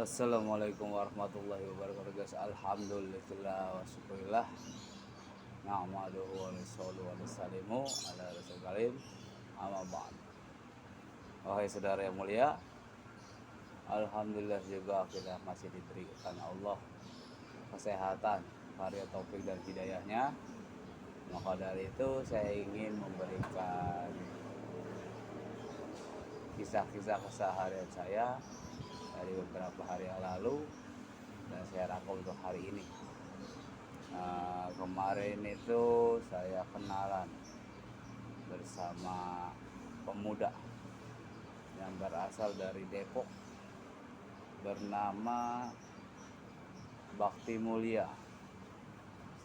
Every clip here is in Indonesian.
Assalamualaikum warahmatullahi wabarakatuh guys. Alhamdulillah wa syukurillah. Na'maduhu wa nusholli wa nusallimu ala rasul karim. Amma ba'd. Wahai saudara yang mulia, alhamdulillah juga kita masih diberikan Allah kesehatan, karya taufik dan hidayahnya. Maka dari itu saya ingin memberikan kisah-kisah keseharian saya dari beberapa hari yang lalu dan saya rangkum untuk hari ini. Kemarin itu saya kenalan bersama pemuda yang berasal dari Depok bernama Bakti Mulia.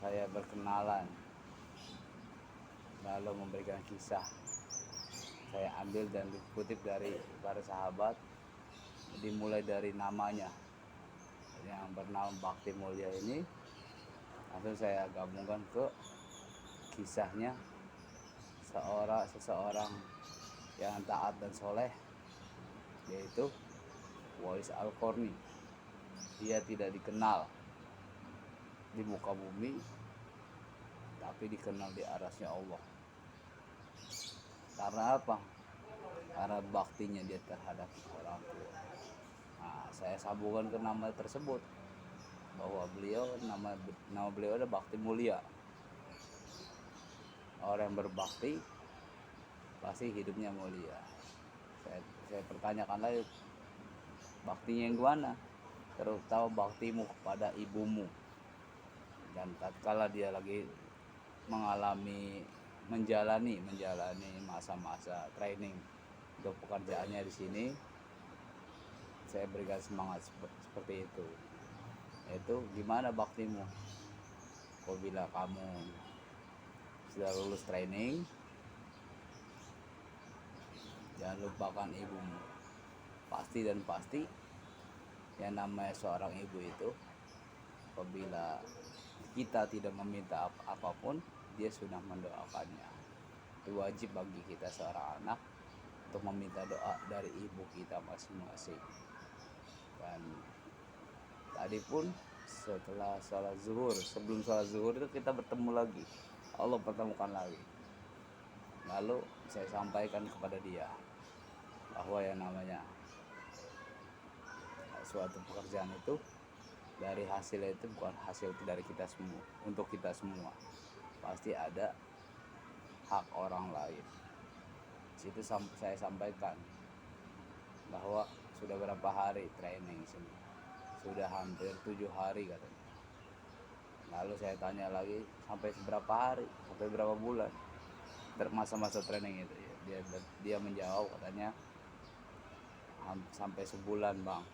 Saya berkenalan lalu memberikan kisah. Saya ambil dan dikutip dari para sahabat, dimulai dari namanya yang bernama Bakti Mulia ini. Langsung saya gabungkan ke kisahnya seseorang yang taat dan soleh, yaitu Uwais Al-Qarni. Dia tidak dikenal di muka bumi, tapi dikenal di arasnya Allah. Karena apa? Karena baktinya dia terhadap orang tua. Saya sambungkan ke nama tersebut, bahwa nama beliau adalah Bakti Mulia. Orang yang berbakti pasti hidupnya mulia. Saya pertanyakan lagi, baktinya yang mana? Terutama baktimu kepada ibumu. Dan tatkala dia lagi menjalani masa-masa training untuk pekerjaannya di sini, saya berikan semangat seperti itu. Itu gimana baktimu? Apabila kamu sudah lulus training, jangan lupakan ibumu. Pasti yang namanya seorang ibu itu, apabila kita tidak meminta apapun, dia sudah mendoakannya. Itu wajib bagi kita seorang anak untuk meminta doa dari ibu kita masing-masing. Dan tadi pun setelah sholat zuhur, sebelum sholat zuhur itu kita bertemu lagi, Allah pertemukan lagi. Lalu saya sampaikan kepada dia bahwa yang namanya suatu pekerjaan itu, dari hasilnya itu bukan hasil dari kita semua, untuk kita semua. Pasti ada hak orang lain. Situ saya sampaikan bahwa sudah berapa hari training sini? Sudah hampir 7 hari katanya. Lalu saya tanya lagi, sampai berapa hari? Sampai berapa bulan? Masa-masa training itu ya. Dia menjawab katanya sampai sebulan bang.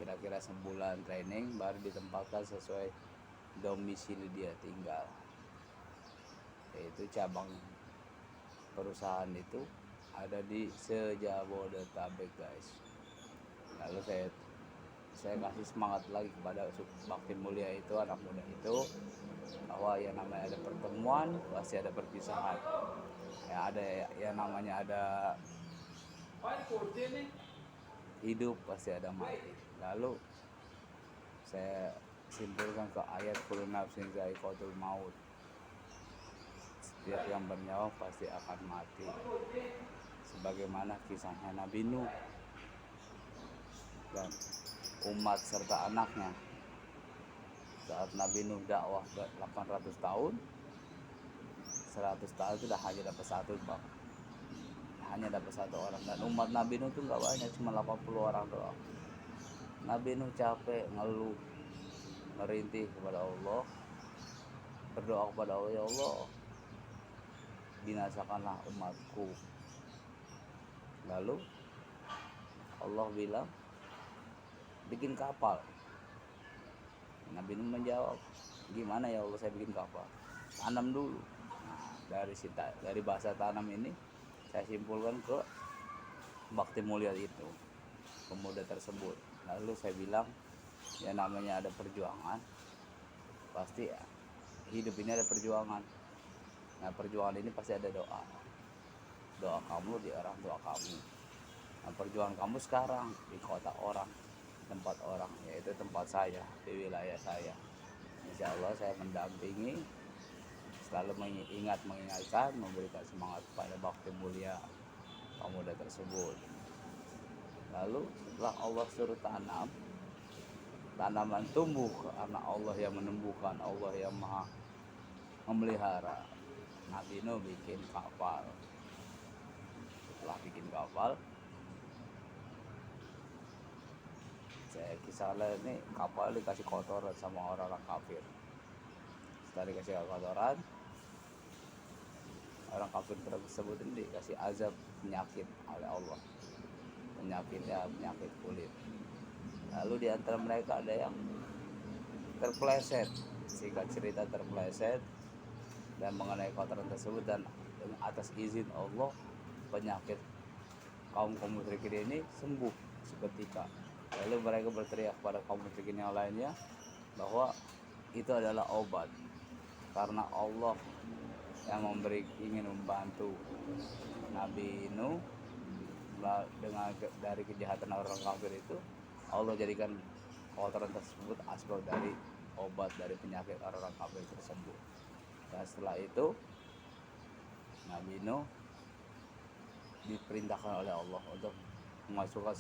Kira-kira sebulan training baru ditempatkan sesuai domisili dia tinggal. Yaitu cabang perusahaan itu ada di Sejabodetabek guys. Lalu saya kasih semangat lagi kepada Bakti Mulia itu, anak muda itu, bahwa yang namanya ada pertemuan pasti ada perpisahan. Ya ada yang namanya ada hidup pasti ada mati. Lalu saya simpulkan ke ayat kullu nafsin za'iqatul maut. Setiap yang bernyawa pasti akan mati. Sebagaimana kisahnya Nabi Nuh dan umat serta anaknya. Saat Nabi Nuh dakwah 800 tahun, 100 tahun itu hanya dapat satu bang. Hanya dapat satu orang. Dan umat Nabi Nuh itu gak banyak, cuma 80 orang doang. Nabi Nuh capek, ngeluh, merintih kepada Allah, berdoa kepada Allah, ya Allah, binasakanlah umatku. Lalu Allah bilang, bikin kapal. Nabi Nuh menjawab, gimana ya Allah saya bikin kapal? Tanam dulu. Dari bahasa tanam ini saya simpulkan ke Bakti Mulia itu, pemuda tersebut. Lalu saya bilang, ya namanya ada perjuangan, pasti ya, hidup ini ada perjuangan. Nah perjuangan ini pasti ada doa kamu di orang tua kamu. Nah perjuangan kamu sekarang di kota orang, tempat orang, yaitu tempat saya, di wilayah saya. Insya Allah saya mendampingi, selalu mengingatkan, memberikan semangat pada bakti mulia pemuda tersebut. Lalu setelah Allah suruh tanam, tanaman tumbuh karena Allah yang menumbuhkan, Allah yang maha memelihara. Nabi Nuh bikin kapal. Setelah bikin kapal, saya kisahnya ini kapal dikasih kotoran sama orang-orang kafir. Setelah dikasih kotoran, orang kafir tersebut ini dikasih azab penyakit oleh Allah. Penyakitnya penyakit kulit. Lalu di antara mereka ada yang terpleset, singkat cerita terpleset dan mengenai kotoran tersebut, dan atas izin Allah penyakit kaum musyrikin ini sembuh seketika. Lalu mereka berteriak pada kaum musyrikin yang lainnya bahwa itu adalah obat, karena Allah yang ingin membantu Nabi Nuh dengan dari kejahatan orang kafir itu. Allah jadikan kotoran tersebut asbab dari obat dari penyakit orang kafir tersebut. Dan setelah itu Nabi Nuh diperintahkan oleh Allah untuk memasukkan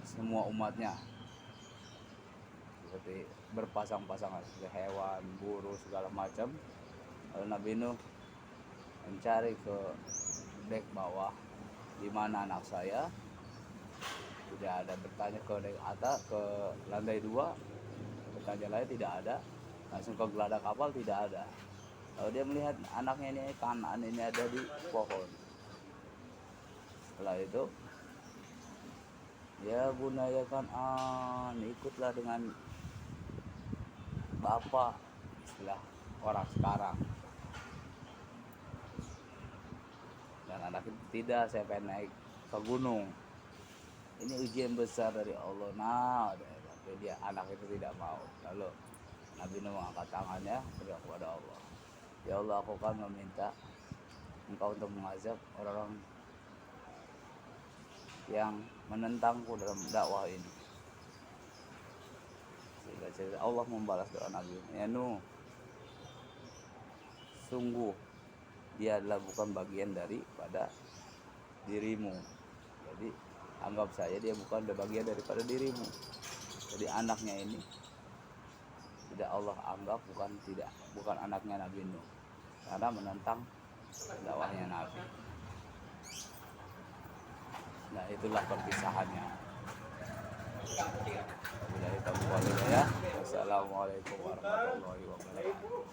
semua umatnya, seperti berpasang-pasangan, seperti hewan, burung, segala macam. Lalu Nabi Nuh mencari ke dek bawah, di mana anak saya. Tidak ada. Bertanya ke dek atas, ke lantai 2, bertanya lain tidak ada. Langsung ke geladak kapal tidak ada. Lalu dia melihat anaknya ini, Kanaan ini ada di pohon. Setelah itu, ya bunaya Kanaan, ikutlah dengan bapak, istilah orang sekarang. Dan anak itu tidak, saya pengen naik ke gunung. Ini ujian besar dari Allah. Nah, tapi dia anak itu tidak mau. Lalu Nabi Nuh mengangkat tangannya berdoa kepada Allah. Ya Allah, aku kan meminta Engkau untuk mengazab orang-orang yang menentangku dalam dakwah ini. Sehingga Allah membalas doa Nabi. Ya Nuh, sungguh dia adalah bukan bagian daripada dirimu. Jadi anggap saja dia bukan bagian daripada dirimu. Jadi anaknya ini tidak Allah anggap bukan anaknya Nabi Nuh, karena menentang dakwahnya Nabi. Nah, itulah perpisahannya. Wassalamualaikum warahmatullahi wabarakatuh.